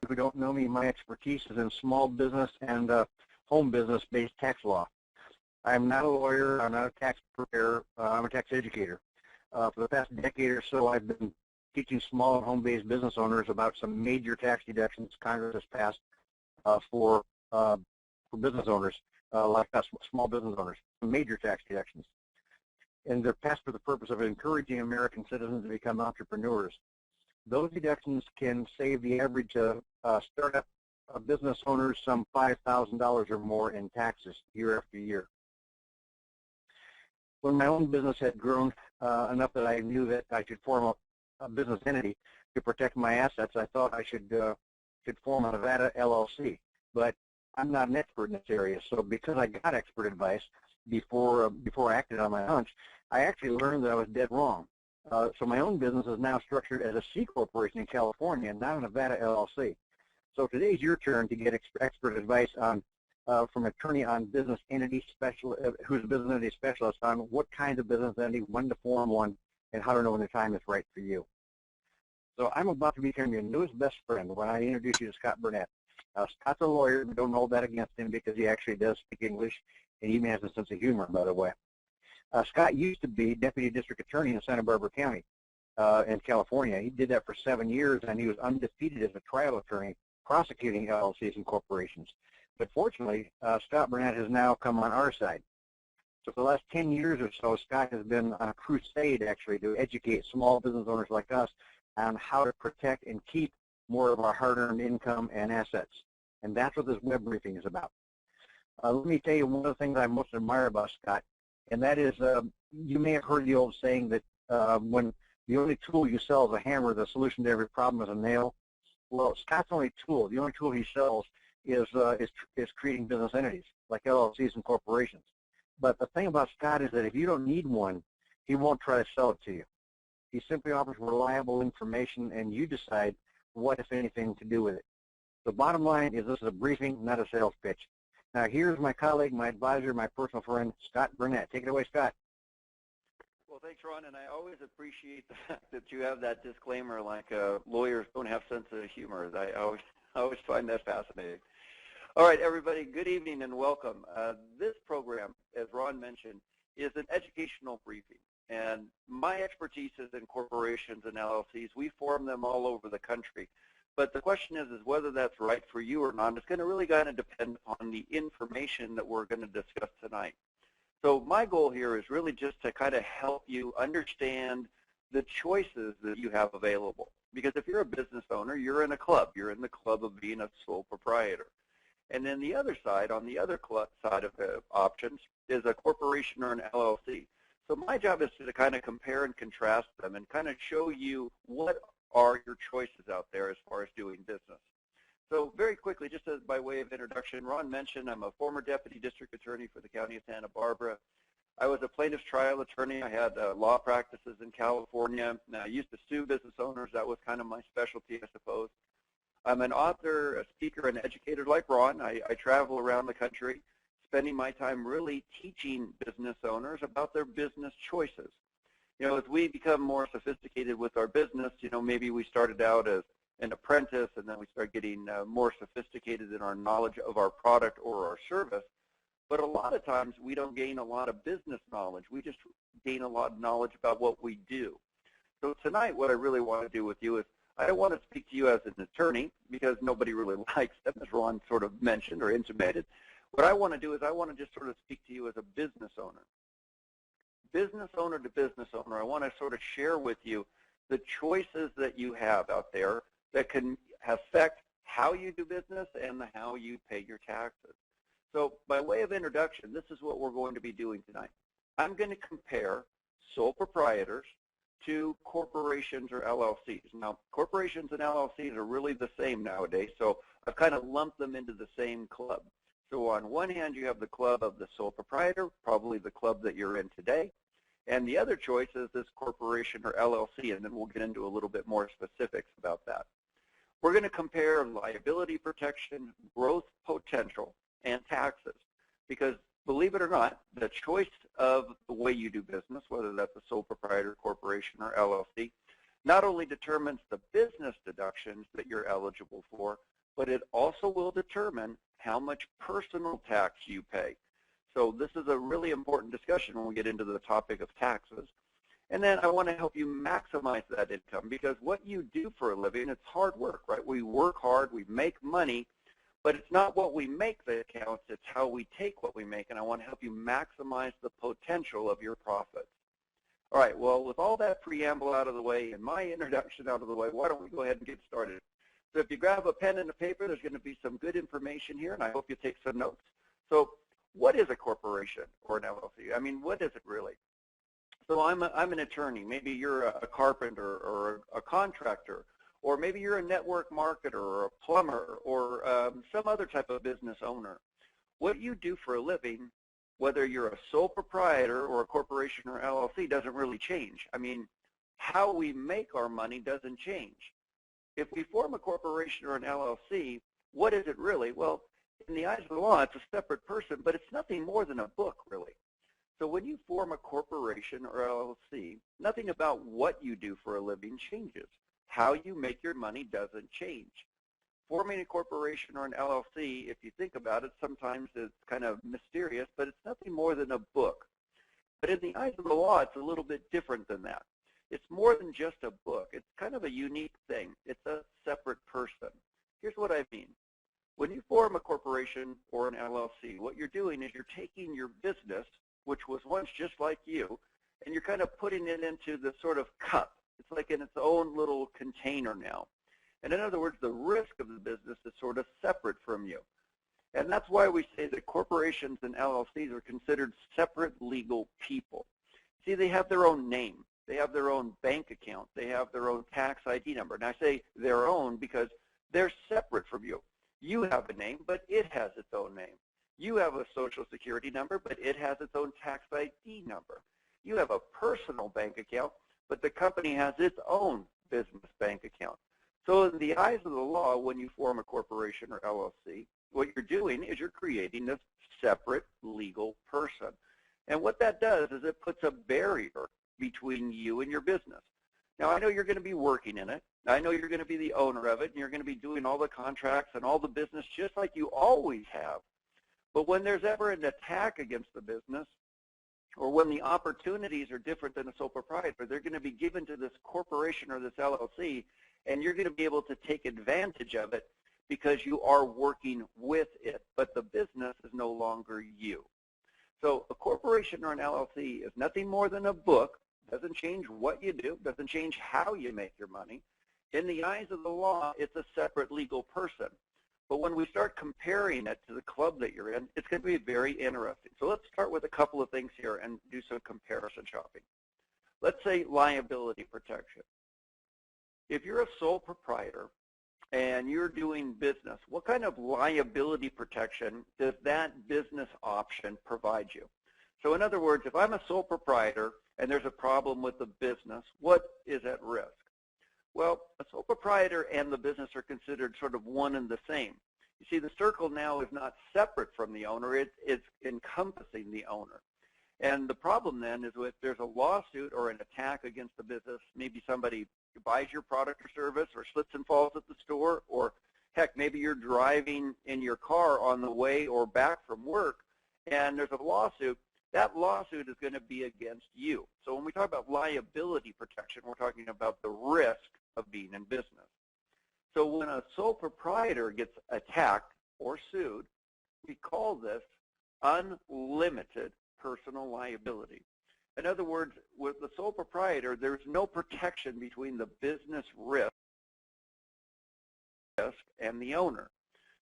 who don't know me, my expertise is in small business and home business-based tax law. I'm not a lawyer. I'm not a tax preparer. I'm a tax educator. For the past decade or so, I've been teaching small and home-based business owners about some major tax deductions Congress has passed for business owners, like us, small business owners, major tax deductions. And they're passed for the purpose of encouraging American citizens to become entrepreneurs. Those deductions can save the average startup business owners some $5,000 or more in taxes year after year. When my own business had grown enough that I knew that I should form a business entity to protect my assets, I thought I should form a Nevada LLC. But I'm not an expert in this area, so because I got expert advice before I acted on my hunch, I actually learned that I was dead wrong. So my own business is now structured as a C corporation in California, not a Nevada LLC. So today's your turn to get expert advice on from an attorney on business entity who's a business entity specialist on what kind of business entity, when to form one, and how to know when the time is right for you. So I'm about to become your newest best friend when I introduce you to Scott Burnett. Scott's a lawyer, but don't hold that against him because he actually does speak English, and he even has a sense of humor, by the way. Scott used to be Deputy District Attorney in Santa Barbara County in California. He did that for 7 years, and he was undefeated as a trial attorney prosecuting LLCs and corporations. But fortunately, Scott Burnett has now come on our side. So for the last 10 years or so, Scott has been on a crusade, actually, to educate small business owners like us on how to protect and keep more of our hard-earned income and assets. And that's what this web briefing is about. Let me tell you one of the things I most admire about Scott, and that is you may have heard the old saying that when the only tool you sell is a hammer, the solution to every problem is a nail. Well, Scott's only tool, the only tool he sells is creating business entities like LLCs and corporations. But the thing about Scott is that if you don't need one, he won't try to sell it to you. He simply offers reliable information, and you decide what, if anything, to do with it. The bottom line is this is a briefing, not a sales pitch. Now, here's my colleague, my advisor, my personal friend, Scott Burnett. Take it away, Scott. Well, thanks, Ron, and I always appreciate the fact that you have that disclaimer like lawyers don't have sense of humor. I always find that fascinating. All right, everybody, good evening and welcome. This program, as Ron mentioned, is an educational briefing, and my expertise is in corporations and LLCs. We form them all over the country. But the question is whether that's right for you or not. It's going to really kind of depend on the information that we're going to discuss tonight. So my goal here is really just to kind of help you understand the choices that you have available. Because if you're a business owner, you're in a club. You're in the club of being a sole proprietor. And then the other side, on the other side of the options, is a corporation or an LLC. So my job is to kind of compare and contrast them and kind of show you what are your choices out there as far as doing business. So very quickly, just as by way of introduction, Ron mentioned I'm a former Deputy District Attorney for the County of Santa Barbara. I was a plaintiff's trial attorney. I had law practices in California. Now, I used to sue business owners. That was kind of my specialty, I suppose. I'm an author, a speaker, and educator like Ron. I travel around the country, spending my time really teaching business owners about their business choices. You know, as we become more sophisticated with our business, you know, maybe we started out as an apprentice and then we start getting more sophisticated in our knowledge of our product or our service. But a lot of times we don't gain a lot of business knowledge. We just gain a lot of knowledge about what we do. So tonight what I really want to do with you is I don't want to speak to you as an attorney because nobody really likes them, as Ron sort of mentioned or intimated. What I want to do is I want to just sort of speak to you as a business owner. Business owner to business owner, I want to sort of share with you the choices that you have out there that can affect how you do business and how you pay your taxes. So by way of introduction, this is what we're going to be doing tonight. I'm going to compare sole proprietors to corporations or LLCs. Now, corporations and LLCs are really the same nowadays, so I've kind of lumped them into the same club. So on one hand, you have the club of the sole proprietor, probably the club that you're in today, and the other choice is this corporation or LLC, and then we'll get into a little bit more specifics about that. We're going to compare liability protection, growth potential, and taxes, because believe it or not, the choice of the way you do business, whether that's a sole proprietor, corporation, or LLC, not only determines the business deductions that you're eligible for, but it also will determine how much personal tax you pay. So this is a really important discussion when we get into the topic of taxes. And then I want to help you maximize that income, because what you do for a living, it's hard work, right? We work hard, we make money, but it's not what we make that counts, it's how we take what we make, and I want to help you maximize the potential of your profits. All right, well, with all that preamble out of the way and my introduction out of the way, why don't we go ahead and get started? So if you grab a pen and a paper, there's going to be some good information here, and I hope you take some notes. So what is a corporation or an LLC? I mean, what is it really? So I'm an attorney. Maybe you're a carpenter or a contractor, or maybe you're a network marketer or a plumber or some other type of business owner. What you do for a living, whether you're a sole proprietor or a corporation or LLC, doesn't really change. I mean, how we make our money doesn't change. If we form a corporation or an LLC, what is it really? Well, in the eyes of the law, it's a separate person, but it's nothing more than a book, really. So when you form a corporation or LLC, nothing about what you do for a living changes. How you make your money doesn't change. Forming a corporation or an LLC, if you think about it, sometimes it's kind of mysterious, but it's nothing more than a book. But in the eyes of the law, it's a little bit different than that. It's more than just a book. It's kind of a unique thing. It's a separate person. Here's what I mean. When you form a corporation or an LLC, what you're doing is you're taking your business, which was once just like you, and you're kind of putting it into this sort of cup. It's like in its own little container now. And in other words, the risk of the business is sort of separate from you. And that's why we say that corporations and LLCs are considered separate legal people. See, they have their own name. They have their own bank account. They have their own tax ID number. And I say their own because they're separate from you. You have a name, but it has its own name. You have a social security number, but it has its own tax ID number. You have a personal bank account, but the company has its own business bank account. So in the eyes of the law, when you form a corporation or LLC, what you're doing is you're creating this separate legal person. And what that does is it puts a barrier between you and your business. Now, I know you're going to be working in it. I know you're going to be the owner of it, and you're going to be doing all the contracts and all the business just like you always have. But when there's ever an attack against the business, or when the opportunities are different than a sole proprietor, they're going to be given to this corporation or this LLC, and you're going to be able to take advantage of it because you are working with it, but the business is no longer you. So a corporation or an LLC is nothing more than a book. Doesn't change what you do, doesn't change how you make your money. In the eyes of the law, it's a separate legal person. But when we start comparing it to the club that you're in, it's going to be very interesting. So let's start with a couple of things here and do some comparison shopping. Let's say liability protection. If you're a sole proprietor and you're doing business, what kind of liability protection does that business option provide you? So in other words, if I'm a sole proprietor and there's a problem with the business, what is at risk? Well, a sole proprietor and the business are considered sort of one and the same. You see, the circle now is not separate from the owner, it's encompassing the owner. And the problem then is if there's a lawsuit or an attack against the business, maybe somebody buys your product or service or slips and falls at the store, or heck, maybe you're driving in your car on the way or back from work and there's a lawsuit, that lawsuit is going to be against you. So when we talk about liability protection, we're talking about the risk of being in business. So when a sole proprietor gets attacked or sued, we call this unlimited personal liability. In other words, with the sole proprietor, there's no protection between the business risk and the owner.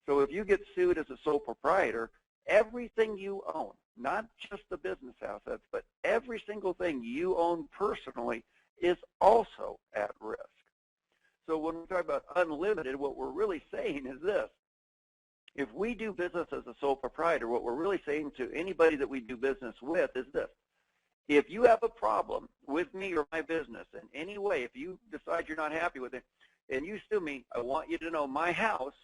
So if you get sued as a sole proprietor, everything you own, not just the business assets, but every single thing you own personally is also at risk. So when we talk about unlimited, what we're really saying is this. If we do business as a sole proprietor, what we're really saying to anybody that we do business with is this. If you have a problem with me or my business in any way, if you decide you're not happy with it, and you sue me, I want you to know my house,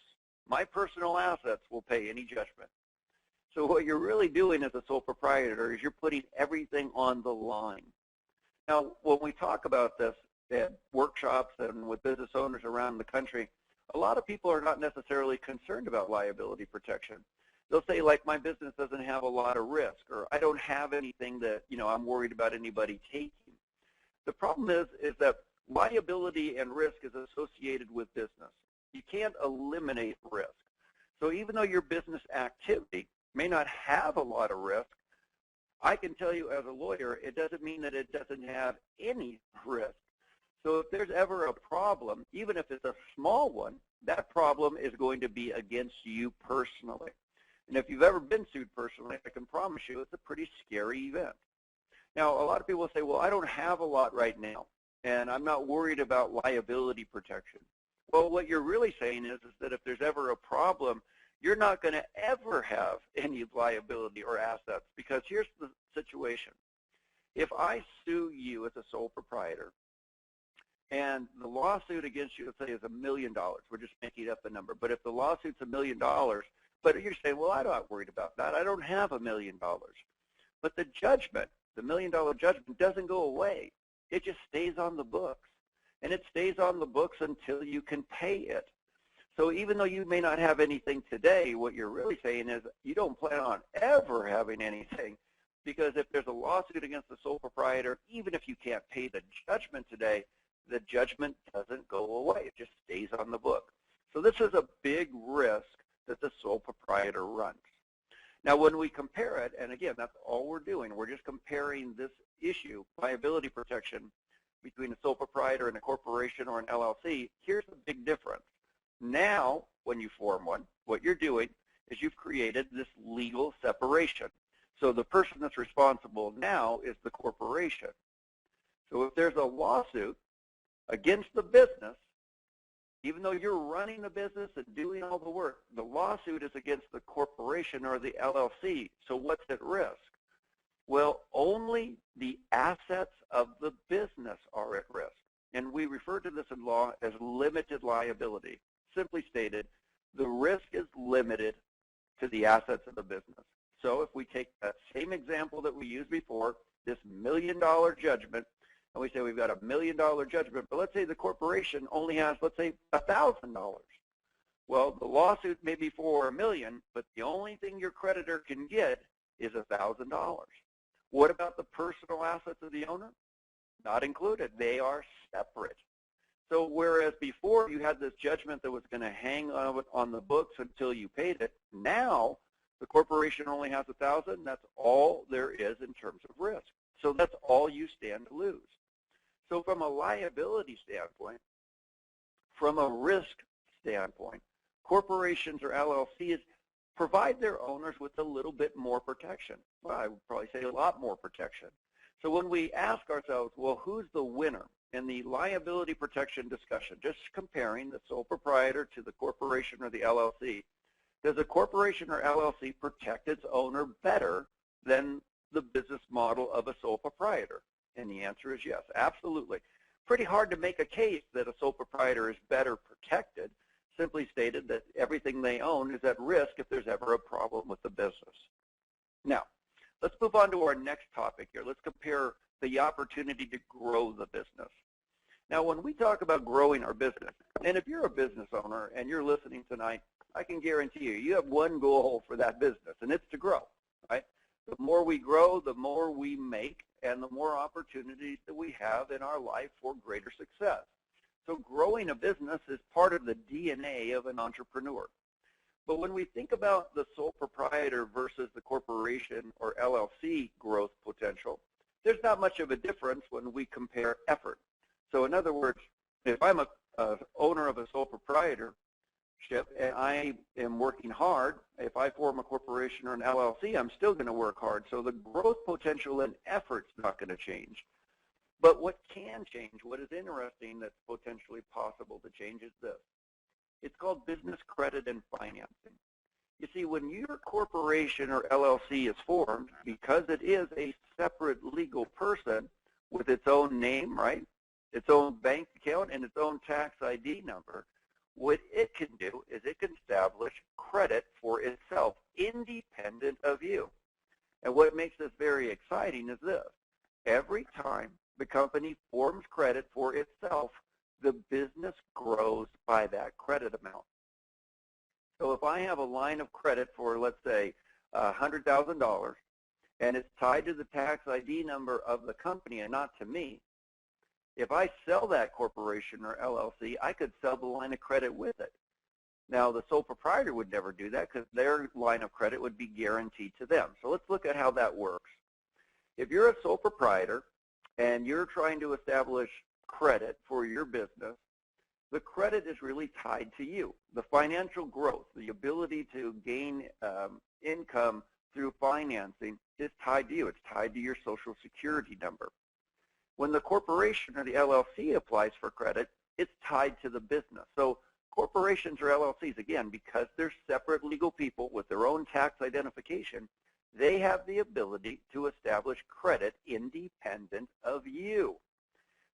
my personal assets will pay any judgment. So what you're really doing as a sole proprietor is you're putting everything on the line. Now, when we talk about this at workshops and with business owners around the country, a lot of people are not necessarily concerned about liability protection. They'll say, like, my business doesn't have a lot of risk, or I don't have anything that, I'm worried about anybody taking. The problem is that liability and risk is associated with business. You can't eliminate risk. So even though your business activity may not have a lot of risk, I can tell you as a lawyer, it doesn't mean that it doesn't have any risk. So if there's ever a problem, even if it's a small one, that problem is going to be against you personally. And if you've ever been sued personally, I can promise you it's a pretty scary event. Now, a lot of people say, well, I don't have a lot right now, and I'm not worried about liability protection. Well, what you're really saying is that if there's ever a problem, you're not going to ever have any liability or assets, because here's the situation. If I sue you as a sole proprietor, and the lawsuit against you, let's say, is $1 million. We're just making up a number. But if the lawsuit's $1 million, but you're saying, well, I'm not worried about that. I don't have $1 million. But the judgment, the $1 million judgment, doesn't go away. It just stays on the books. And it stays on the books until you can pay it. So even though you may not have anything today, what you're really saying is you don't plan on ever having anything, because if there's a lawsuit against the sole proprietor, even if you can't pay the judgment today, the judgment doesn't go away. It just stays on the book. So this is a big risk that the sole proprietor runs. Now, when we compare it, and again, that's all we're doing, we're just comparing this issue, liability protection, between a sole proprietor and a corporation or an LLC, here's the big difference. Now, when you form one, what you're doing is you've created this legal separation. So the person that's responsible now is the corporation. So if there's a lawsuit against the business, even though you're running the business and doing all the work, the lawsuit is against the corporation or the LLC. So what's at risk? Well, only the assets of the business are at risk. And we refer to this in law as limited liability. Simply stated, the risk is limited to the assets of the business. So if we take that same example that we used before, this $1 million judgment, and we say we've got $1 million judgment, but let's say the corporation only has, let's say, $1,000. Well, the lawsuit may be for $1 million, but the only thing your creditor can get is $1,000. What about the personal assets of the owner? Not included. They are separate. So whereas before you had this judgment that was going to hang on the books until you paid it, now the corporation only has $1,000. That's all there is in terms of risk. So that's all you stand to lose. So from a liability standpoint, from a risk standpoint, corporations or LLCs provide their owners with a little bit more protection. Well, I would probably say a lot more protection. So when we ask ourselves, well, who's the winner in the liability protection discussion, just comparing the sole proprietor to the corporation or the LLC, does a corporation or LLC protect its owner better than the business model of a sole proprietor? And the answer is yes, absolutely. Pretty hard to make a case that a sole proprietor is better protected, simply stated that everything they own is at risk if there's ever a problem with the business. Now, let's move on to our next topic here. Let's compare the opportunity to grow the business. Now, when we talk about growing our business, and if you're a business owner and you're listening tonight, I can guarantee you have one goal for that business, and it's to grow, right? The more we grow, the more we make, and the more opportunities that we have in our life for greater success. So growing a business is part of the DNA of an entrepreneur. But when we think about the sole proprietor versus the corporation or LLC growth potential, there's not much of a difference when we compare effort. So in other words, if I'm a owner of a sole proprietorship and I am working hard, if I form a corporation or an LLC, I'm still going to work hard. So the growth potential and effort's not going to change. But what can change, what is interesting that's potentially possible to change is this. It's called business credit and financing. You see, when your corporation or LLC is formed, because it is a separate legal person with its own name, right, its own bank account and its own tax ID number, what it can do is it can establish credit for itself independent of you. And what makes this very exciting is this. Every time the company forms credit for itself, the business grows by that credit amount. So if I have a line of credit for, let's say, $100,000, and it's tied to the tax ID number of the company and not to me, if I sell that corporation or LLC, I could sell the line of credit with it. Now, the sole proprietor would never do that because their line of credit would be guaranteed to them. So let's look at how that works. If you're a sole proprietor and you're trying to establish credit for your business, the credit is really tied to you. The financial growth, the ability to gain income through financing is tied to you. It's tied to your Social Security number. When the corporation or the LLC applies for credit, it's tied to the business. So corporations or LLCs, again, because they're separate legal people with their own tax identification, they have the ability to establish credit independent of you.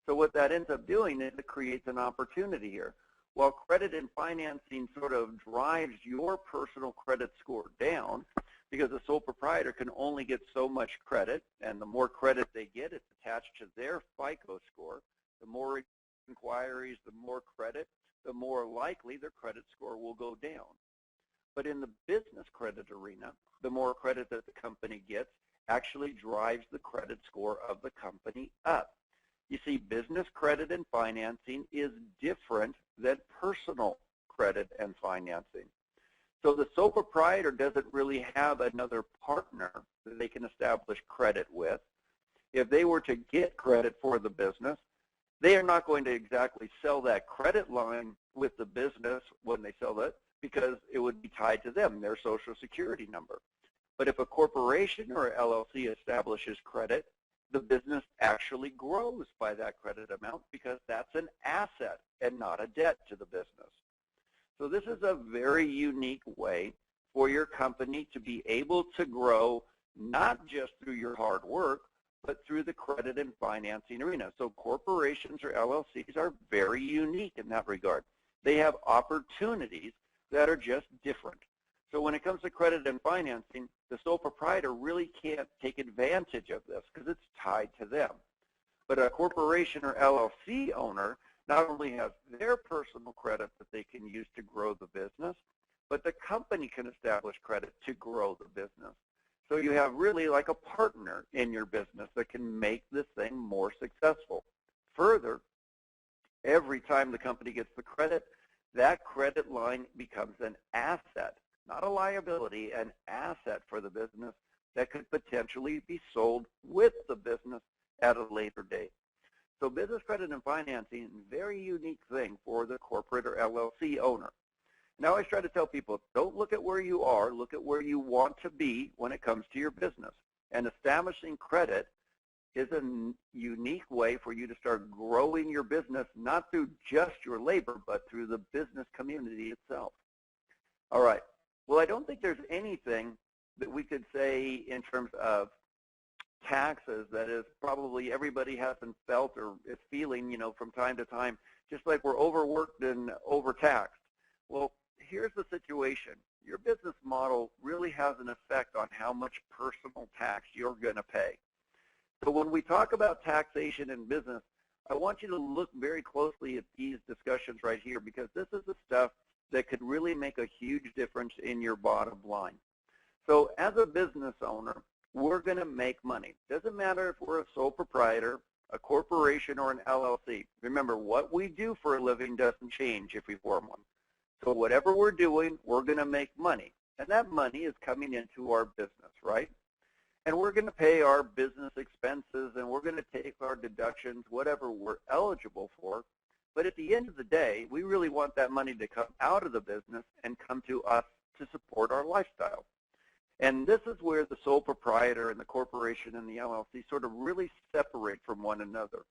So what that ends up doing is it creates an opportunity here. While credit and financing sort of drives your personal credit score down, because the sole proprietor can only get so much credit, and the more credit they get, it's attached to their FICO score. The more inquiries, the more credit, the more likely their credit score will go down. But in the business credit arena, the more credit that the company gets actually drives the credit score of the company up. You see, business credit and financing is different than personal credit and financing. So the sole proprietor doesn't really have another partner that they can establish credit with. If they were to get credit for the business, they are not going to exactly sell that credit line with the business when they sell it because it would be tied to them, their Social Security number. But if a corporation or LLC establishes credit, the business actually grows by that credit amount because that's an asset and not a debt to the business. So this is a very unique way for your company to be able to grow, not just through your hard work, but through the credit and financing arena. So corporations or LLCs are very unique in that regard. They have opportunities that are just different. So when it comes to credit and financing, the sole proprietor really can't take advantage of this because it's tied to them. But a corporation or LLC owner not only has their personal credit that they can use to grow the business, but the company can establish credit to grow the business. So you have really like a partner in your business that can make this thing more successful. Further, every time the company gets the credit, that credit line becomes an asset, not a liability, an asset for the business that could potentially be sold with the business at a later date. So business credit and financing is a very unique thing for the corporate or LLC owner. And I always try to tell people, don't look at where you are, look at where you want to be when it comes to your business. And establishing credit is a unique way for you to start growing your business, not through just your labor, but through the business community itself. All right. Well, I don't think there's anything that we could say in terms of taxes that is probably everybody hasn't felt or is feeling, from time to time, just like we're overworked and overtaxed. Well, here's the situation. Your business model really has an effect on how much personal tax you're going to pay. So when we talk about taxation in business, I want you to look very closely at these discussions right here because this is the stuff that could really make a huge difference in your bottom line. So as a business owner, we're going to make money. Doesn't matter if we're a sole proprietor, a corporation, or an LLC. Remember, what we do for a living doesn't change if we form one. So whatever we're doing, we're going to make money. And that money is coming into our business, right? And we're going to pay our business expenses, and we're going to take our deductions, whatever we're eligible for. But at the end of the day, we really want that money to come out of the business and come to us to support our lifestyle. And this is where the sole proprietor and the corporation and the LLC sort of really separate from one another.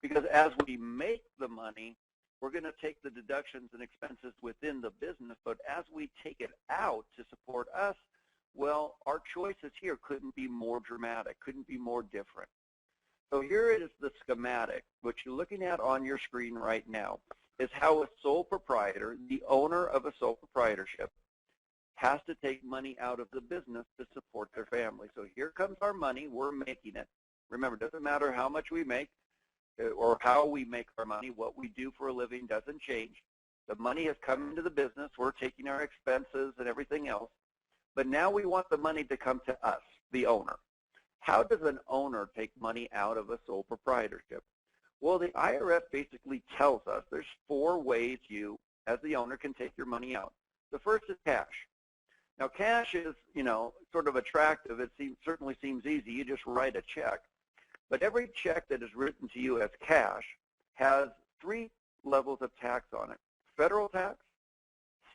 Because as we make the money, we're going to take the deductions and expenses within the business, but as we take it out to support us, well, our choices here couldn't be more dramatic, couldn't be more different. So here is the schematic. What you're looking at on your screen right now is how a sole proprietor, the owner of a sole proprietorship, has to take money out of the business to support their family. So here comes our money. We're making it. Remember, it doesn't matter how much we make. or how we make our money, what we do for a living doesn't change. The money has come into the business. We're taking our expenses and everything else. But now we want the money to come to us, the owner. How does an owner take money out of a sole proprietorship? Well, the IRS basically tells us there's 4 ways you, as the owner, can take your money out. The first is cash. Now, cash is, sort of attractive. It certainly seems easy. You just write a check. But every check that is written to you as cash has 3 levels of tax on it: federal tax,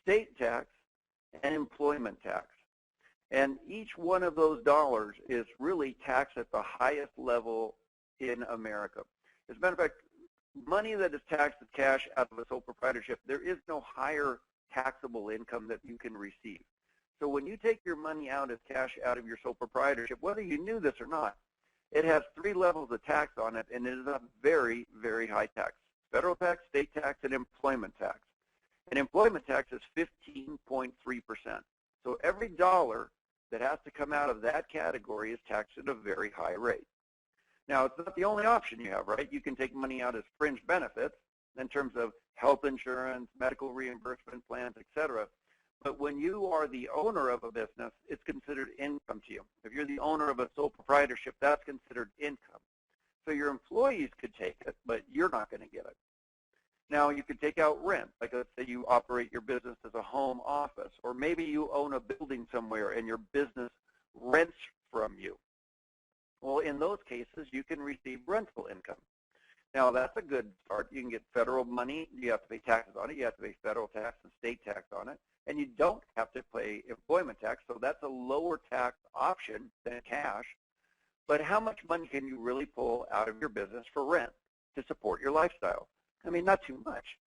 state tax, and employment tax. And each one of those dollars is really taxed at the highest level in America. As a matter of fact, money that is taxed as cash out of a sole proprietorship, there is no higher taxable income that you can receive. So when you take your money out as cash out of your sole proprietorship, whether you knew this or not, it has 3 levels of tax on it, and it is a very, very high tax: federal tax, state tax, and employment tax. And employment tax is 15.3%. So every dollar that has to come out of that category is taxed at a very high rate. Now, it's not the only option you have, right? You can take money out as fringe benefits in terms of health insurance, medical reimbursement plans, etc. But when you are the owner of a business, it's considered income to you. If you're the owner of a sole proprietorship, that's considered income. So your employees could take it, but you're not going to get it. Now, you could take out rent. Like, let's say you operate your business as a home office, or maybe you own a building somewhere and your business rents from you. Well, in those cases, you can receive rental income. Now, that's a good start. You can get federal money. You have to pay taxes on it. You have to pay federal tax and state tax on it. And you don't have to pay employment tax, so that's a lower tax option than cash. But how much money can you really pull out of your business for rent to support your lifestyle? I mean, not too much.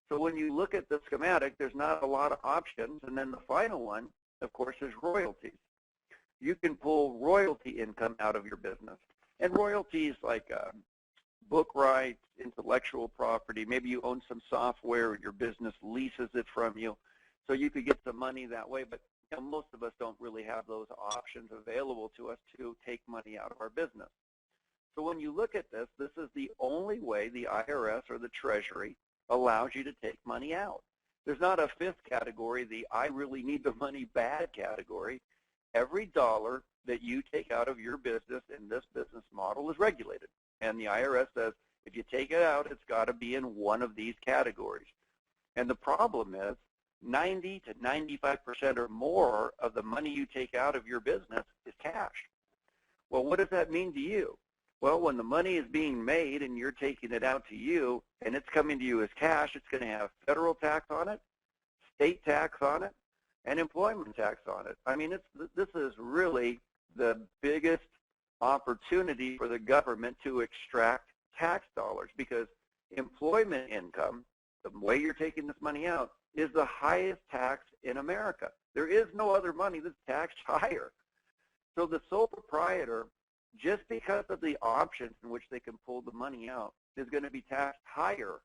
So when you look at the schematic, there's not a lot of options. And then the final one, of course, is royalties. You can pull royalty income out of your business. And royalties like book rights, intellectual property, maybe you own some software or your business leases it from you. So you could get some money that way, but most of us don't really have those options available to us to take money out of our business. So when you look at this, this is the only way the IRS or the Treasury allows you to take money out. There's not a 5th category, the I really need the money bad category. Every dollar that you take out of your business in this business model is regulated. And the IRS says if you take it out, it's got to be in one of these categories. And the problem is 90 to 95% or more of the money you take out of your business is cash. Well, what does that mean to you? Well, when the money is being made and you're taking it out to you and it's coming to you as cash, it's going to have federal tax on it, state tax on it, and employment tax on it. I mean, this is really the biggest opportunity for the government to extract tax dollars, because employment income, the way you're taking this money out, is the highest tax in America. There is no other money that's taxed higher. So the sole proprietor, just because of the options in which they can pull the money out, is going to be taxed higher,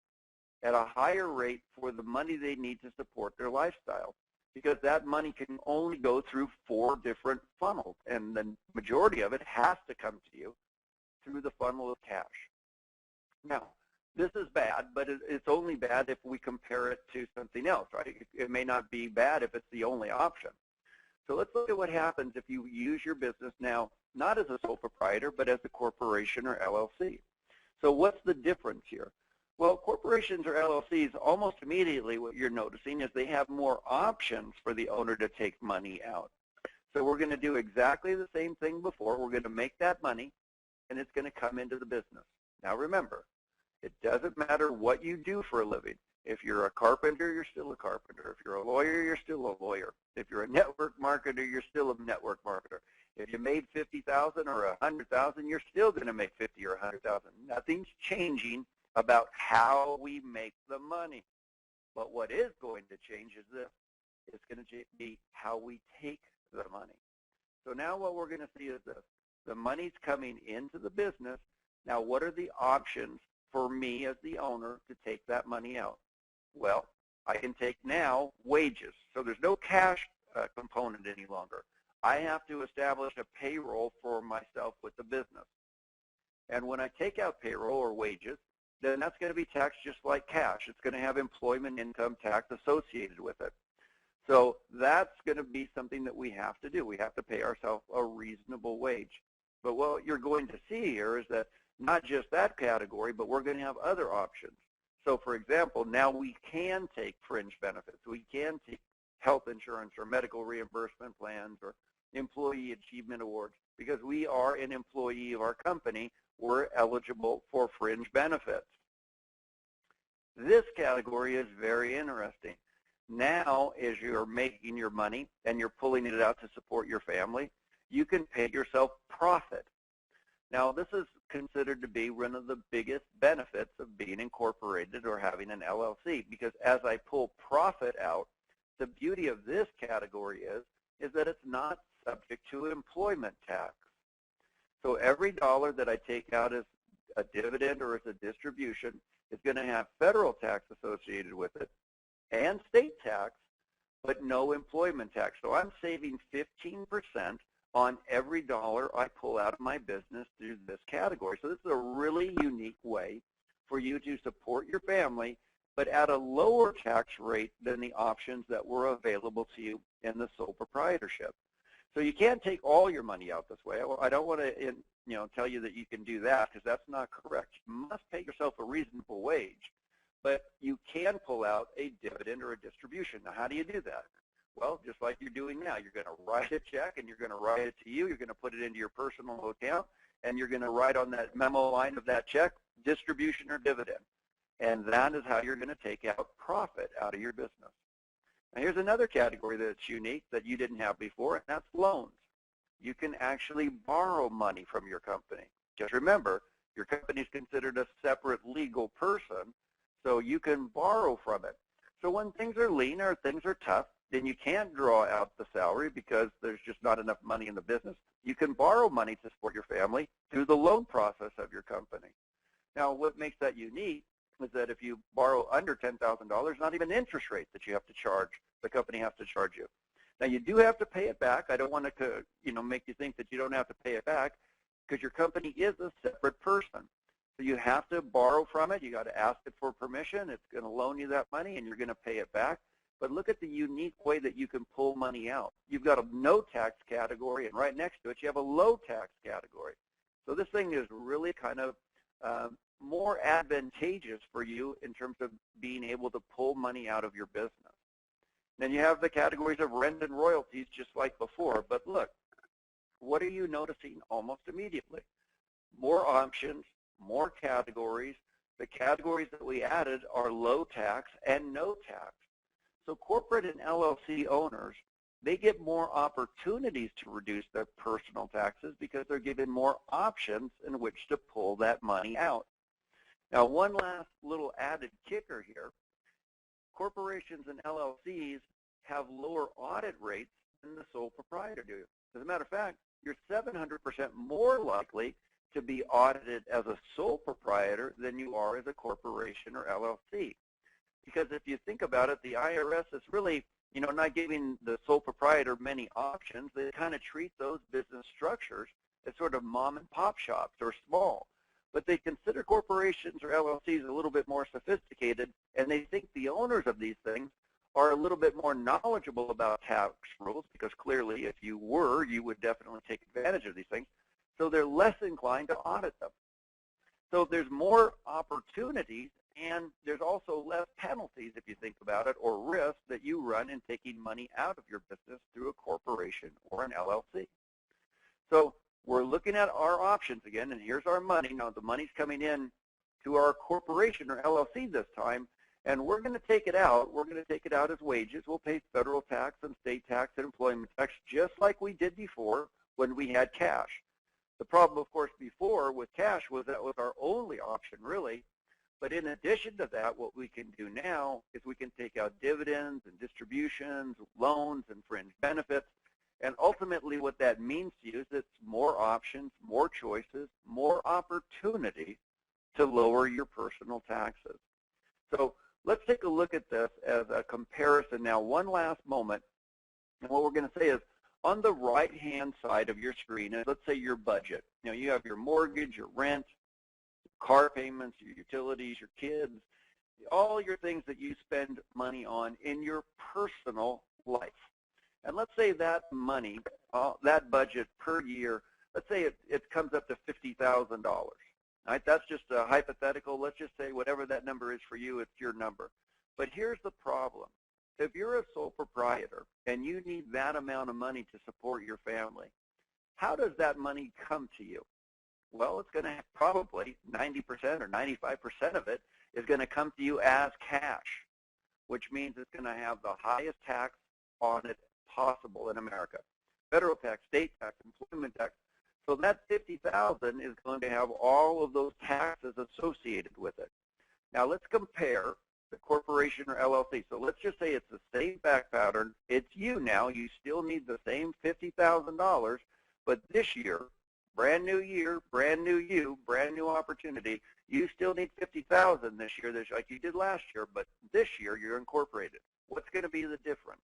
at a higher rate for the money they need to support their lifestyle, because that money can only go through 4 different funnels, and the majority of it has to come to you through the funnel of cash. Now, this is bad, but it's only bad if we compare it to something else, right? It may not be bad if it's the only option. So let's look at what happens if you use your business now, not as a sole proprietor, but as a corporation or LLC. So what's the difference here? Well, corporations or LLCs, almost immediately what you're noticing is they have more options for the owner to take money out. So we're going to do exactly the same thing before. We're going to make that money, and it's going to come into the business. Now remember, it doesn't matter what you do for a living. If you're a carpenter, you're still a carpenter. If you're a lawyer, you're still a lawyer. If you're a network marketer, you're still a network marketer. If you made $50,000 or $100,000, you're still going to make $50,000 or $100,000. Nothing's changing about how we make the money. But what is going to change is this. It's going to be how we take the money. So now what we're going to see is this. The money's coming into the business. Now what are the options for me as the owner to take that money out? Well, I can take now wages. So there's no cash component any longer. I have to establish a payroll for myself with the business. And when I take out payroll or wages, then that's going to be taxed just like cash. It's going to have employment income tax associated with it. So that's going to be something that we have to do. We have to pay ourselves a reasonable wage. But what you're going to see here is that not just that category, but we're going to have other options. So for example, now we can take fringe benefits. We can take health insurance or medical reimbursement plans or employee achievement awards. Because we are an employee of our company, we're eligible for fringe benefits. This category is very interesting. Now, as you're making your money and you're pulling it out to support your family, you can pay yourself profit. Now, this is considered to be one of the biggest benefits of being incorporated or having an LLC, because as I pull profit out, the beauty of this category is that it's not subject to employment tax. So every dollar that I take out as a dividend or as a distribution is going to have federal tax associated with it and state tax, but no employment tax. So I'm saving 15% on every dollar I pull out of my business through this category. So this is a really unique way for you to support your family, but at a lower tax rate than the options that were available to you in the sole proprietorship. So you can't take all your money out this way. I don't want to tell you that you can do that, because that's not correct. You must pay yourself a reasonable wage, but you can pull out a dividend or a distribution. Now, how do you do that? Well, just like you're doing now, you're going to write a check and you're going to write it to you. You're going to put it into your personal account, and you're going to write on that memo line of that check, distribution or dividend. And that is how you're going to take out profit out of your business. Now, here's another category that's unique that you didn't have before, and that's loans. You can actually borrow money from your company. Just remember, your company is considered a separate legal person, so you can borrow from it. So when things are lean or things are tough, then you can't draw out the salary because there's just not enough money in the business. You can borrow money to support your family through the loan process of your company. Now, what makes that unique is that if you borrow under $10,000, not even interest rate that you have to charge, the company has to charge you. Now, you do have to pay it back. I don't want to make you think that you don't have to pay it back, because your company is a separate person. So you have to borrow from it. You got to ask it for permission. It's going to loan you that money, and you're going to pay it back. But look at the unique way that you can pull money out. You've got a no tax category, and right next to it, you have a low tax category. So this thing is really kind of more advantageous for you in terms of being able to pull money out of your business. Then you have the categories of rent and royalties just like before. But look, what are you noticing almost immediately? More options, more categories. The categories that we added are low tax and no tax. So corporate and LLC owners, they get more opportunities to reduce their personal taxes because they're given more options in which to pull that money out. Now, one last little added kicker here. Corporations and LLCs have lower audit rates than the sole proprietor do. As a matter of fact, you're 700% more likely to be audited as a sole proprietor than you are as a corporation or LLC. Because if you think about it, the IRS is really, not giving the sole proprietor many options. They kind of treat those business structures as sort of mom and pop shops or small. But they consider corporations or LLCs a little bit more sophisticated, and they think the owners of these things are a little bit more knowledgeable about tax rules, because clearly if you were, you would definitely take advantage of these things. So they're less inclined to audit them. So there's more opportunities, and there's also less penalties, if you think about it, or risk that you run in taking money out of your business through a corporation or an LLC. So we're looking at our options again, and here's our money. Now the money's coming in to our corporation or LLC this time, and we're going to take it out. We're going to take it out as wages. We'll pay federal tax and state tax and employment tax just like we did before when we had cash. The problem, of course, before with cash was that was our only option, really. But in addition to that, what we can do now is we can take out dividends and distributions, loans, and fringe benefits. And ultimately what that means to you is it's more options, more choices, more opportunity to lower your personal taxes. So let's take a look at this as a comparison now, one last moment. And what we're going to say is, on the right-hand side of your screen is, let's say, your budget. You have your mortgage, your rent, car payments, your utilities, your kids, all your things that you spend money on in your personal life. And let's say that money, that budget per year, let's say it comes up to $50,000. Right? That's just a hypothetical. Let's just say whatever that number is for you, it's your number. But here's the problem. If you're a sole proprietor and you need that amount of money to support your family, how does that money come to you? Well, it's going to have probably 90% or 95% of it is going to come to you as cash, which means it's going to have the highest tax on it possible in America. Federal tax, state tax, employment tax. So that $50,000 is going to have all of those taxes associated with it. Now let's compare the corporation or LLC. So let's just say it's the same fact pattern. It's you now. You still need the same $50,000, but this year, brand new year, brand new you, brand new opportunity, you still need $50,000 this year, like you did last year, but this year you're incorporated. What's going to be the difference?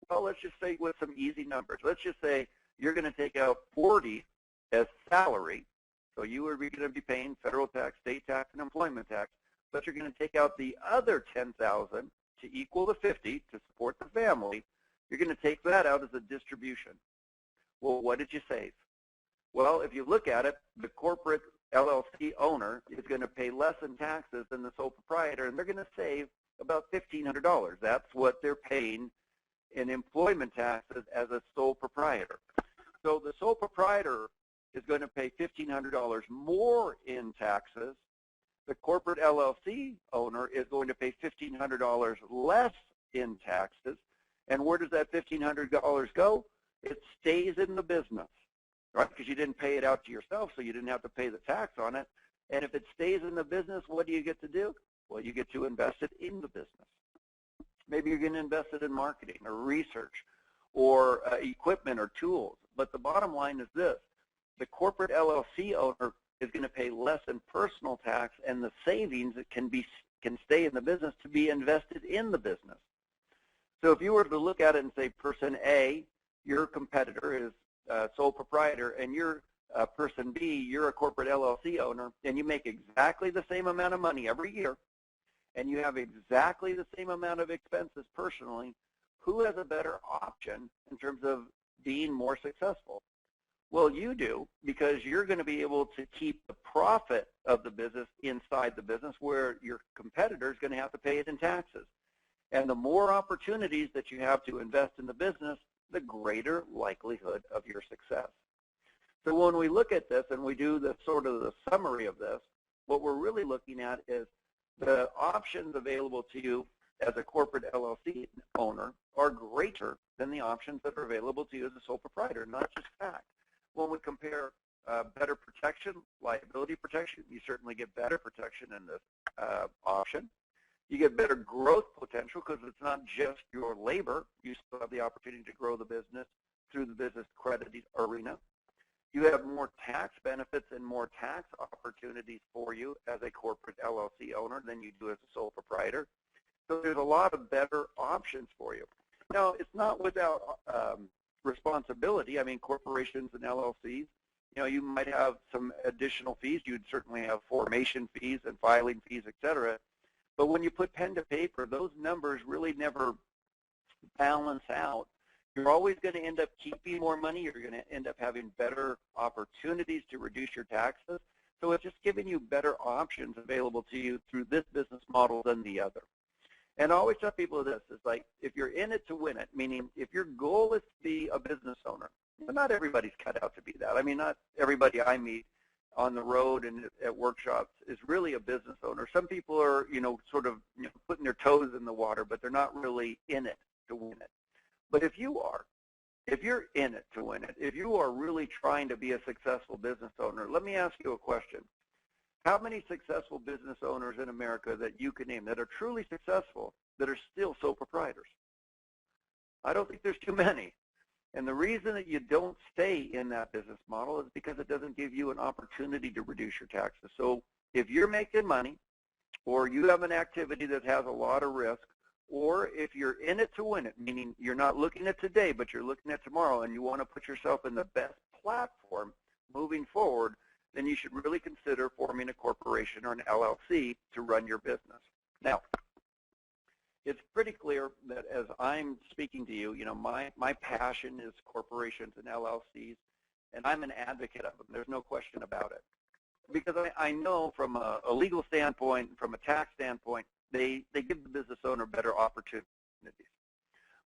Well, let's just say with some easy numbers. Let's just say you're going to take out 40 as salary, so you are going to be paying federal tax, state tax, and employment tax, but you're going to take out the other $10,000 to equal the 50 to support the family. You're going to take that out as a distribution. Well, what did you save? Well, if you look at it, the corporate LLC owner is going to pay less in taxes than the sole proprietor, and they're going to save about $1,500. That's what they're paying in employment taxes as a sole proprietor. So the sole proprietor is going to pay $1,500 more in taxes. The corporate LLC owner is going to pay $1,500 less in taxes. And where does that $1,500 go? It stays in the business, right? Because you didn't pay it out to yourself, so you didn't have to pay the tax on it. And if it stays in the business, what do you get to do? Well, you get to invest it in the business. Maybe you're going to invest it in marketing or research or equipment or tools. But the bottom line is this. The corporate LLC owner is going to pay less in personal tax, and the savings that can stay in the business to be invested in the business. So if you were to look at it and say person A, your competitor is sole proprietor, and you're person B, you're a corporate LLC owner, and you make exactly the same amount of money every year, and you have exactly the same amount of expenses personally, who has a better option in terms of being more successful? Well, you do, because you're going to be able to keep the profit of the business inside the business, where your competitor is going to have to pay it in taxes. And the more opportunities that you have to invest in the business, the greater likelihood of your success. So when we look at this and we do the sort of the summary of this, what we're really looking at is the options available to you as a corporate LLC owner are greater than the options that are available to you as a sole proprietor, not just fact. When we compare better protection, liability protection, you certainly get better protection in this option. You get better growth potential because it's not just your labor. You still have the opportunity to grow the business through the business credit arena. You have more tax benefits and more tax opportunities for you as a corporate LLC owner than you do as a sole proprietor. So there's a lot of better options for you. Now, it's not without responsibility. I mean, corporations and LLCs, you might have some additional fees. You'd certainly have formation fees and filing fees, et cetera. But when you put pen to paper, those numbers really never balance out. You're always going to end up keeping more money. You're going to end up having better opportunities to reduce your taxes. So it's just giving you better options available to you through this business model than the other. And I always tell people this, is like, if you're in it to win it, meaning if your goal is to be a business owner, not everybody's cut out to be that. I mean, not everybody I meet on the road and at workshops is really a business owner. Some people are, sort of putting their toes in the water, but they're not really in it to win it. But if you're in it to win it, if you are really trying to be a successful business owner, let me ask you a question. How many successful business owners in America that you can name that are truly successful that are still sole proprietors? I don't think there's too many. And the reason that you don't stay in that business model is because it doesn't give you an opportunity to reduce your taxes. So if you're making money, or you have an activity that has a lot of risk, or if you're in it to win it, meaning you're not looking at today, but you're looking at tomorrow, and you want to put yourself in the best platform moving forward, then you should really consider forming a corporation or an LLC to run your business. Now, it's pretty clear that as I'm speaking to you, my passion is corporations and LLCs, and I'm an advocate of them. There's no question about it. Because I know from a legal standpoint, from a tax standpoint, they give the business owner better opportunities.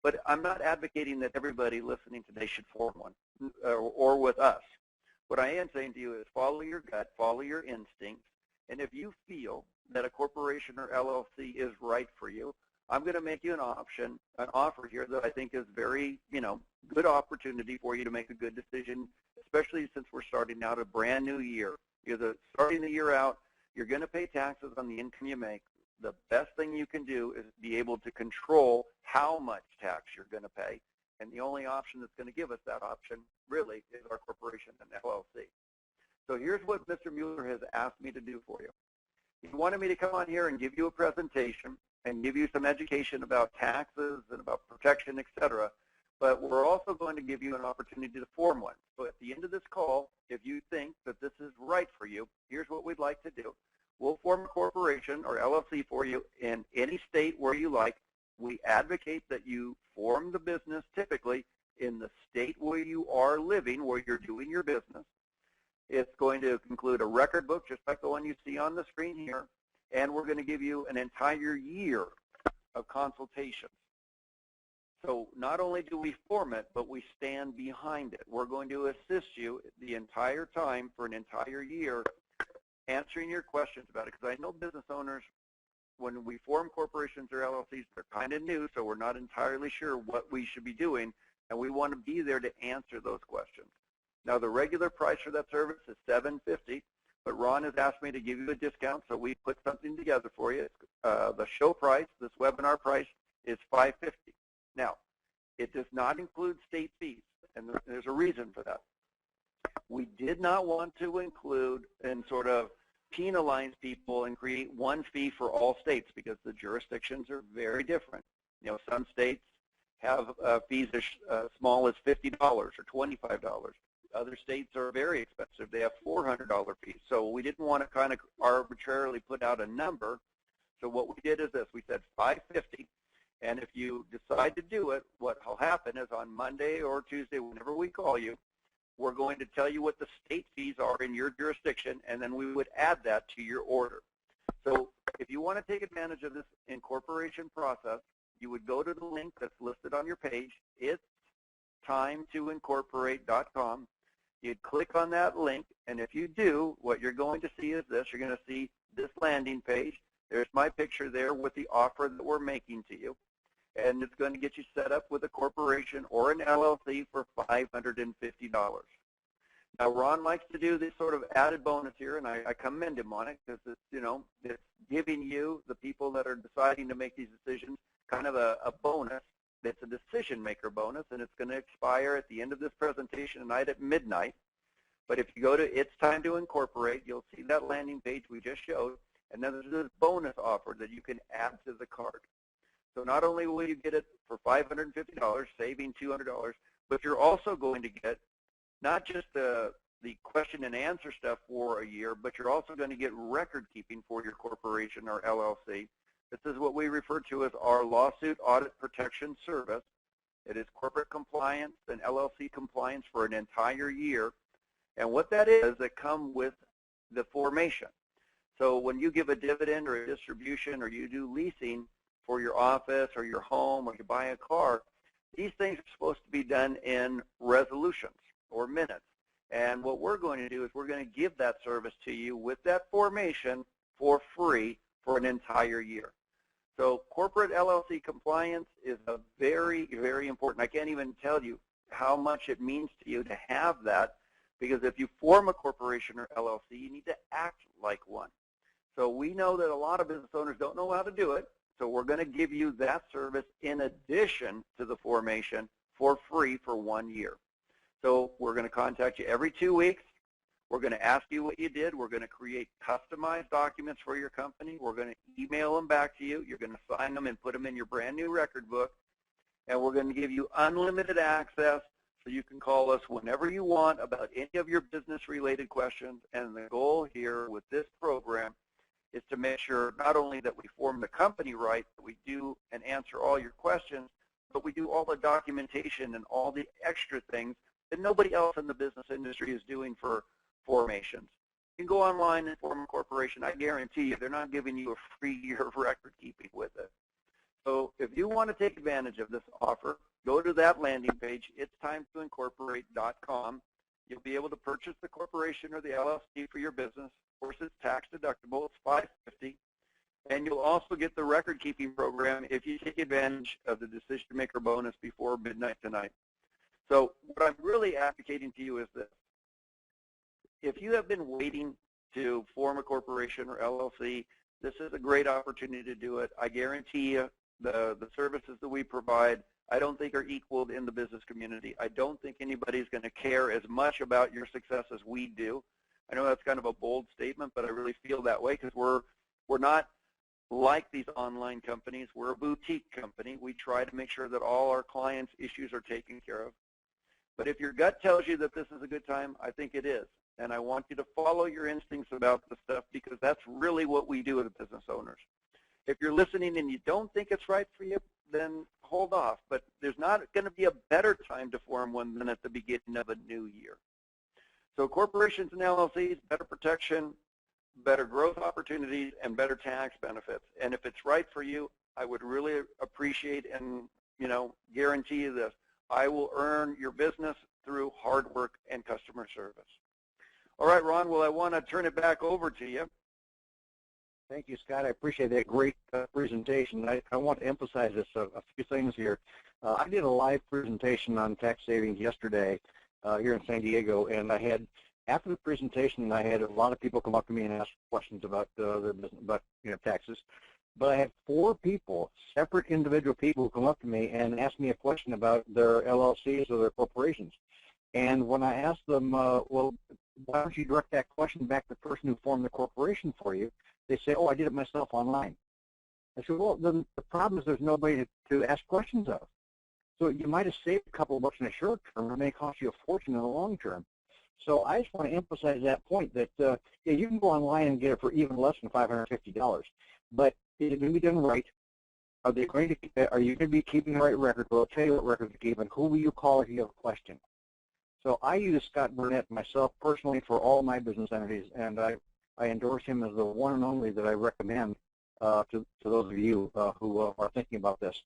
But I'm not advocating that everybody listening today should form one or with us. What I am saying to you is follow your gut, follow your instincts, and if you feel that a corporation or LLC is right for you, I'm going to make you an offer here that I think is very, good opportunity for you to make a good decision, especially since we're starting out a brand new year. Because starting the year out, you're going to pay taxes on the income you make. The best thing you can do is be able to control how much tax you're going to pay. And the only option that's going to give us that option, really, is our corporation and LLC. So here's what Mr. Mueller has asked me to do for you. He wanted me to come on here and give you a presentation and give you some education about taxes and about protection, et cetera. But we're also going to give you an opportunity to form one. So at the end of this call, if you think that this is right for you, here's what we'd like to do. We'll form a corporation or LLC for you in any state where you like. We advocate that you form the business typically in the state where you are living, where you're doing your business. It's going to include a record book, just like the one you see on the screen here, and we're going to give you an entire year of consultations. So not only do we form it, but we stand behind it. We're going to assist you the entire time for an entire year answering your questions about it, because I know business owners, when we form corporations or LLCs, they're kind of new, so we're not entirely sure what we should be doing, and we want to be there to answer those questions. Now, the regular price for that service is $750, but Ron has asked me to give you a discount, so we put something together for you. The show price, this webinar price, is $550. Now, it does not include state fees, and there's a reason for that. We did not want to include and sort of penalize people and create one fee for all states, because the jurisdictions are very different. Some states have fees as small as $50 or $25. Other states are very expensive. They have $400 fees. So we didn't want to kind of arbitrarily put out a number. So what we did is this. We said $550. And if you decide to do it, what will happen is on Monday or Tuesday, whenever we call you, we're going to tell you what the state fees are in your jurisdiction, and then we would add that to your order. So if you want to take advantage of this incorporation process, you would go to the link that's listed on your page. It's timetoincorporate.com. You'd click on that link, and if you do, what you're going to see is this. You're going to see this landing page. There's my picture there with the offer that we're making to you. And it's going to get you set up with a corporation or an LLC for $550. Now, Ron likes to do this sort of added bonus here, and I commend him on it, because it's giving you, the people that are deciding to make these decisions, kind of a bonus. It's a decision maker bonus, and it's going to expire at the end of this presentation tonight at midnight. But if you go to It's Time to Incorporate, you'll see that landing page we just showed, and then there's this bonus offer that you can add to the cart. So not only will you get it for $550, saving $200, but you're also going to get not just the question and answer stuff for a year, but you're also going to get record keeping for your corporation or LLC. This is what we refer to as our lawsuit audit protection service. It is corporate compliance and LLC compliance for an entire year. And what that is, it comes with the formation. So when you give a dividend or a distribution, or you do leasing for your office or your home, or you buy a car, these things are supposed to be done in resolutions or minutes. And what we're going to do is we're going to give that service to you with that formation for free for an entire year. So corporate LLC compliance is a very, very important. I can't even tell you how much it means to you to have that, because if you form a corporation or LLC, you need to act like one. So we know that a lot of business owners don't know how to do it, so we're going to give you that service in addition to the formation for free for 1 year. So we're going to contact you every 2 weeks. We're going to ask you what you did. We're going to create customized documents for your company. We're going to email them back to you. You're going to sign them and put them in your brand new record book. And we're going to give you unlimited access So you can call us whenever you want about any of your business-related questions. And the goal here with this program is to make sure not only that we form the company right, that we do and answer all your questions, but we do all the documentation and all the extra things that nobody else in the business industry is doing for formations. You can go online and form a corporation. I guarantee you they're not giving you a free year of record keeping with it. So if you want to take advantage of this offer, go to that landing page, itstimetoincorporate.com. You'll be able to purchase the corporation or the LLC for your business. Of course, it's tax deductible. It's $550. And you'll also get the record keeping program if you take advantage of the decision maker bonus before midnight tonight. So what I'm really advocating to you is this. If you have been waiting to form a corporation or LLC, this is a great opportunity to do it. I guarantee you the services that we provide, I don't think are equaled in the business community. I don't think anybody's going to care as much about your success as we do. I know that's kind of a bold statement, but I really feel that way because we're not like these online companies. We're a boutique company. We try to make sure that all our clients' issues are taken care of. But if your gut tells you that this is a good time, I think it is. And I want you to follow your instincts about the stuff because that's really what we do as business owners. If you're listening and you don't think it's right for you, then hold off. But there's not going to be a better time to form one than at the beginning of a new year. So corporations and LLCs, better protection, better growth opportunities, and better tax benefits. And if it's right for you, I would really appreciate and guarantee you this. I will earn your business through hard work and customer service. All right, Ron, well, I want to turn it back over to you. Thank you, Scott. I appreciate that great presentation. I want to emphasize this, a few things here. I did a live presentation on tax savings yesterday here in San Diego, and after the presentation, I had a lot of people come up to me and ask questions about their business, about taxes. But I had 4 people, separate individual people, who come up to me and ask me a question about their LLCs or their corporations. And when I asked them, well, why don't you direct that question back to the person who formed the corporation for you? They say, oh, I did it myself online. I said, well, then the problem is there's nobody to ask questions of. So you might have saved a couple of bucks in the short term, but it may cost you a fortune in the long term. So I just want to emphasize that point that yeah, you can go online and get it for even less than $550. But is it going to be done right? Are you going to be keeping the right record? Well, I'll tell you what record to keep, and who will you call if you have a question? So I use Scott Burnett myself personally for all my business entities, and I endorse him as the one and only that I recommend to those of you who are thinking about this.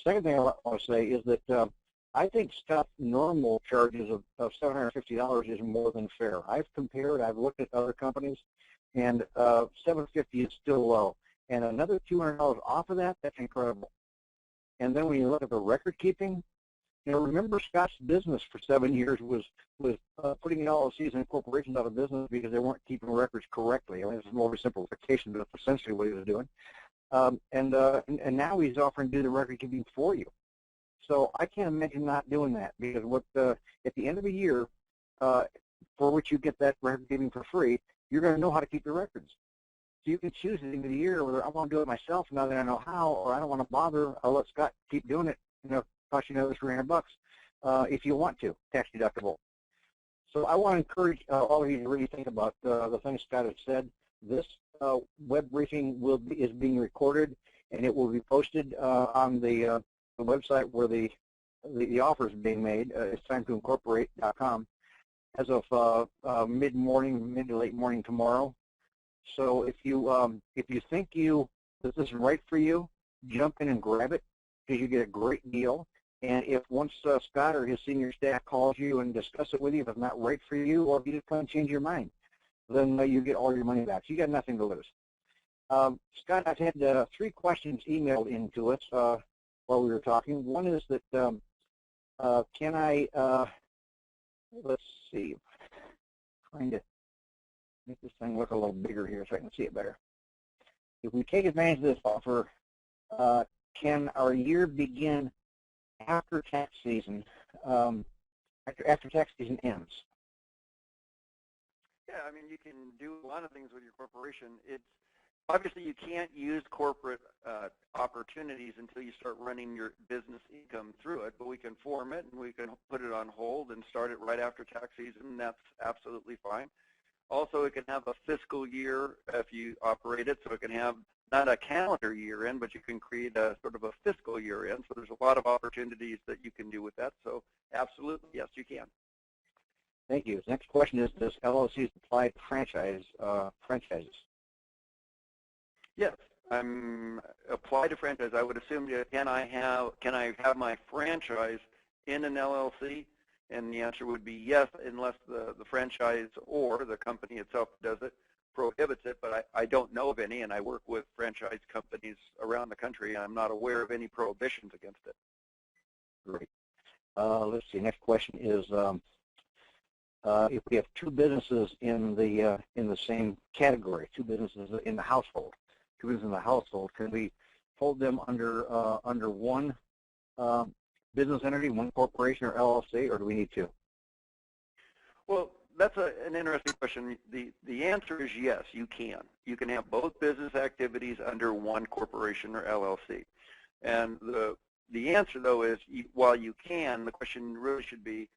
Second thing I want to say is that I think Scott's normal charges of $750 is more than fair. I've compared, I've looked at other companies, and $750 is still low. And another $200 off of that, that's incredible. And then when you look at the record keeping, remember Scott's business for 7 years was putting LLCs and corporations out of business because they weren't keeping records correctly. I mean, it's more of a simplification, but it's essentially what he was doing. And now he's offering to do the record keeping for you. So I can't imagine not doing that because at the end of the year, for which you get that record keeping for free, you're going to know how to keep your records. So you can choose at the end of the year whether I want to do it myself now that I know how, or I don't want to bother. I'll let Scott keep doing it. Cost you another $300 if you want to, tax deductible. So I want to encourage all of you to really think about the things Scott has said. This web briefing is being recorded, and it will be posted on the website where the offer is being made. It's timetoincorporate.com as of mid to late morning tomorrow. So if you think this isn't right for you, jump in and grab it because you get a great deal. And if once Scott or his senior staff calls you and discuss it with you, if it's not right for you, or if you just plan to change your mind, then you get all your money back. So you got nothing to lose. Scott, I've had 3 questions emailed into us while we were talking. One is that can I, let's see, trying to make this thing look a little bigger here so I can see it better. If we take advantage of this offer, can our year begin after tax season, after tax season ends? Yeah, I mean, you can do a lot of things with your corporation. obviously, you can't use corporate opportunities until you start running your business income through it, but we can form it and we can put it on hold and start it right after tax season, and that's absolutely fine. Also, it can have a fiscal year if you operate it, so it can have not a calendar year in, but you can create a sort of a fiscal year in. So there's a lot of opportunities that you can do with that. So absolutely, yes, you can. Thank you. Next question is, does LLCs apply to franchises? Yes, apply to franchise. I would assume, can I have my franchise in an LLC? And the answer would be yes, unless the franchise or the company itself does it, prohibits it, but I don't know of any, and I work with franchise companies around the country. I'm not aware of any prohibitions against it. Great. Let's see. Next question is, if we have two businesses in the same category, two businesses in the household, can we hold them under one business entity, one corporation or LLC, or do we need two? Well, that's an interesting question. The answer is yes, you can. You can have both business activities under one corporation or LLC. And the answer, though, is while you can, the question really should be,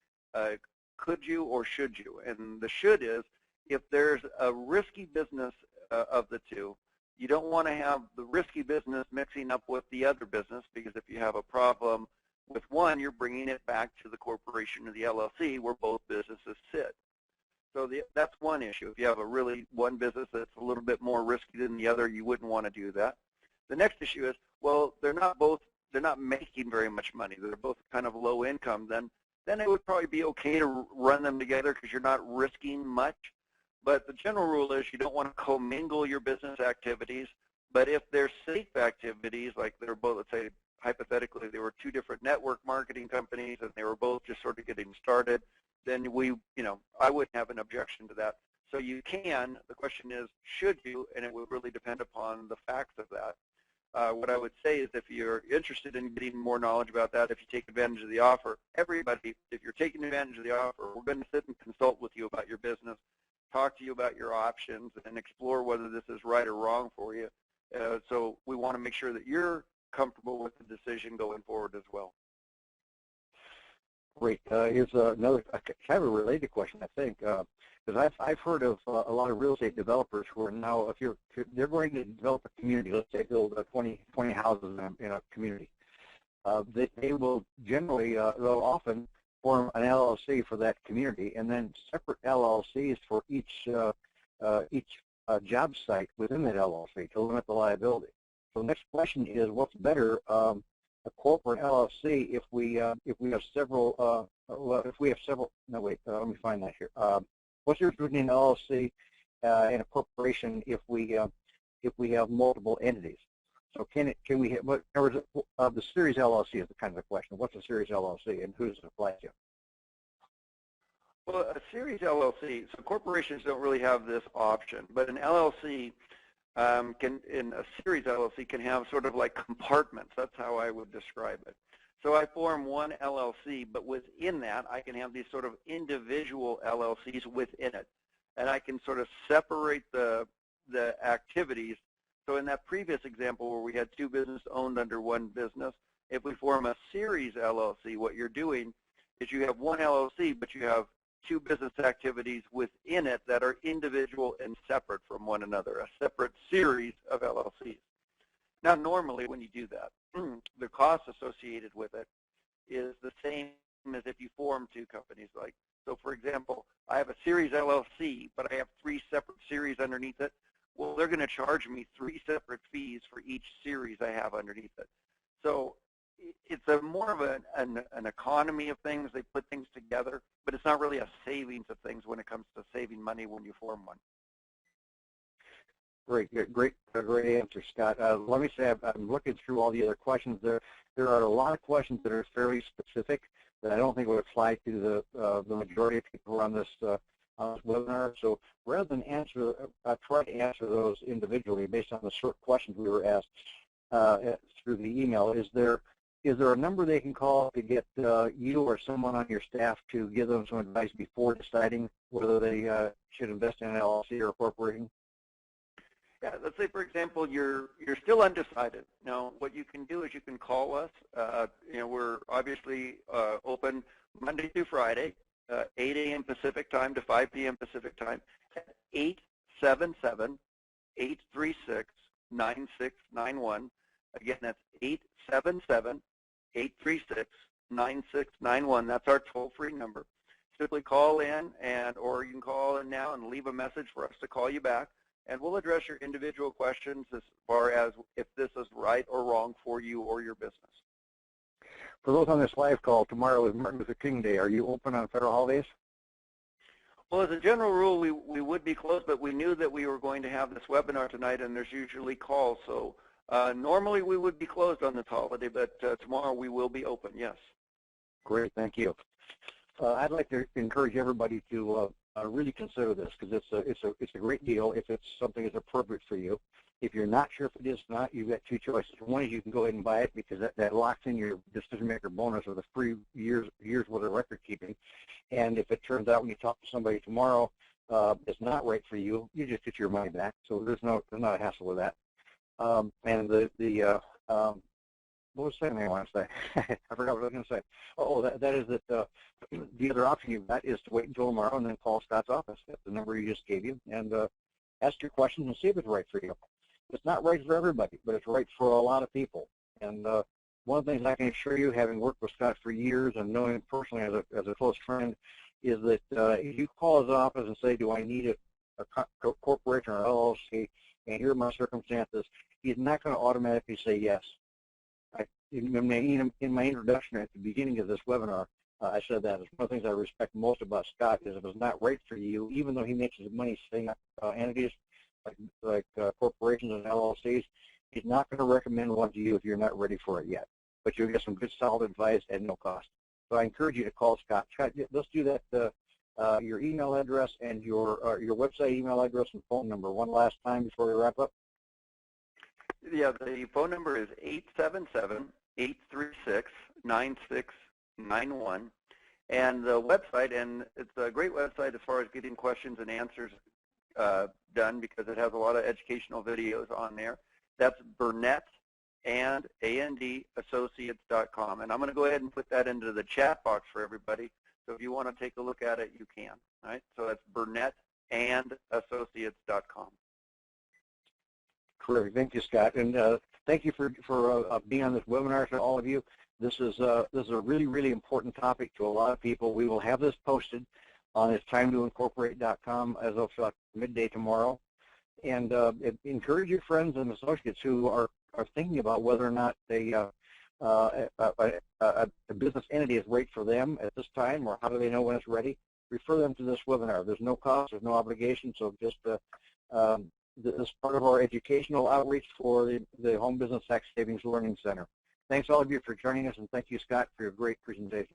could you or should you? And the should is, if there's a risky business of the two, you don't want to have the risky business mixing up with the other business, because if you have a problem with one, you're bringing it back to the corporation or the LLC where both businesses sit. So that's one issue. If you have one business that's a little bit more risky than the other, you wouldn't want to do that. The next issue is, well, they're not making very much money. They're both kind of low income. Then it would probably be okay to run them together because you're not risking much. But the general rule is you don't want to commingle your business activities. But if they're safe activities, like they're both, let's say, hypothetically, they were two different network marketing companies and they were both just sort of getting started, then I wouldn't have an objection to that. So you can. The question is, should you? And it would really depend upon the facts of that. What I would say is, if you're interested in getting more knowledge about that, if you take advantage of the offer, everybody, if you're taking advantage of the offer, we're going to sit and consult with you about your business, talk to you about your options, and explore whether this is right or wrong for you. So we want to make sure that you're comfortable with the decision going forward as well. Great. Here's another kind of a related question, I think, because I've heard of a lot of real estate developers who are now, they're going to develop a community. Let's say build 20 houses in a community. They will generally, they'll often form an LLC for that community, and then separate LLCs for each job site within that LLC to limit the liability. So the next question is, what's better, a corporate LLC if we have several? No, wait. Let me find that here. What's the difference between an LLC and a corporation if we have multiple entities? So can we have, the series LLC is the kind of the question. What's a series LLC and who does it apply to? Well, a series LLC, so corporations don't really have this option, but an LLC in a series LLC can have sort of like compartments. That's how I would describe it. So I form one LLC, but within that, I can have these sort of individual LLCs within it, and I can sort of separate the activities. So in that previous example where we had two businesses owned under one business, if we form a series LLC, what you're doing is you have one LLC, but you have two business activities within it that are individual and separate from one another, a separate series of LLCs. Now, normally when you do that, the cost associated with it is the same as if you form two companies. So for example, I have a series LLC, but I have three separate series underneath it. Well, they're going to charge me three separate fees for each series I have underneath it. So it's more of an economy of things. They put things together, but it's not really a savings of things when it comes to saving money when you form one. Great answer, Scott. Let me say I'm looking through all the other questions. There are a lot of questions that are fairly specific that I don't think would apply to the majority of people who are on this webinar. So rather than try to answer those individually based on the short questions we were asked through the email, is there a number they can call to get you or someone on your staff to give them some advice before deciding whether they should invest in an LLC or a corporation? Yeah, let's say, for example, you're still undecided. Now, what you can do is you can call us. We're obviously open Monday through Friday, 8 a.m. Pacific time to 5 p.m. Pacific time at 877-836-9691. Again, that's 877-836-9691. That's our toll-free number. Simply call in, or you can call in now and leave a message for us to call you back, and we'll address your individual questions as far as if this is right or wrong for you or your business. For those on this live call, tomorrow is Martin Luther King Day. Are you open on federal holidays? Well, as a general rule, we would be closed, but we knew that we were going to have this webinar tonight, and there's usually calls. So normally we would be closed on this holiday, but tomorrow we will be open, yes. Great, thank you. I'd like to encourage everybody to really consider this, because it's a great deal if it's something that's appropriate for you. If you're not sure if it is or not, you've got two choices. One is you can go ahead and buy it, because that locks in your decision maker bonus of the free years worth of record keeping. And if it turns out when you talk to somebody tomorrow it's not right for you, you just get your money back. So there's not a hassle with that. And what was the second thing I want to say? I forgot what I was going to say. Oh, that is that the other option you've got is to wait until tomorrow and then call Scott's office at the number he just gave you and ask your questions and see if it's right for you. It's not right for everybody, but it's right for a lot of people. And one of the things I can assure you, having worked with Scott for years and knowing him personally as a close friend, is that if you call his office and say, do I need a corporation or LLC, and here are my circumstances, he's not going to automatically say yes. In my introduction at the beginning of this webinar, I said that it's one of the things I respect most about Scott is if it's not right for you, even though he makes his money setting up entities like corporations and LLCs, he's not going to recommend one to you if you're not ready for it yet. But you'll get some good, solid advice at no cost. So I encourage you to call Scott. Scott, let's do that. Your email address and your website email address and phone number one last time before we wrap up. Yeah, the phone number is 877-836-9691. And the website, and it's a great website as far as getting questions and answers done because it has a lot of educational videos on there. That's BurnettandAndAssociates.com. And I'm going to go ahead and put that into the chat box for everybody. So if you want to take a look at it, you can. All right? So that's BurnettandAssociates.com. Terrific. Thank you, Scott. And thank you for being on this webinar to all of you. This is a really, really important topic to a lot of people. We will have this posted on ittimetoincorporate.com as of midday tomorrow. And encourage your friends and associates who are thinking about whether or not a business entity is right for them at this time, or how do they know when it's ready. Refer them to this webinar. There's no cost, there's no obligation, so just this is part of our educational outreach for the Home Business Tax Savings Learning Center. Thanks all of you for joining us, and thank you, Scott, for your great presentation.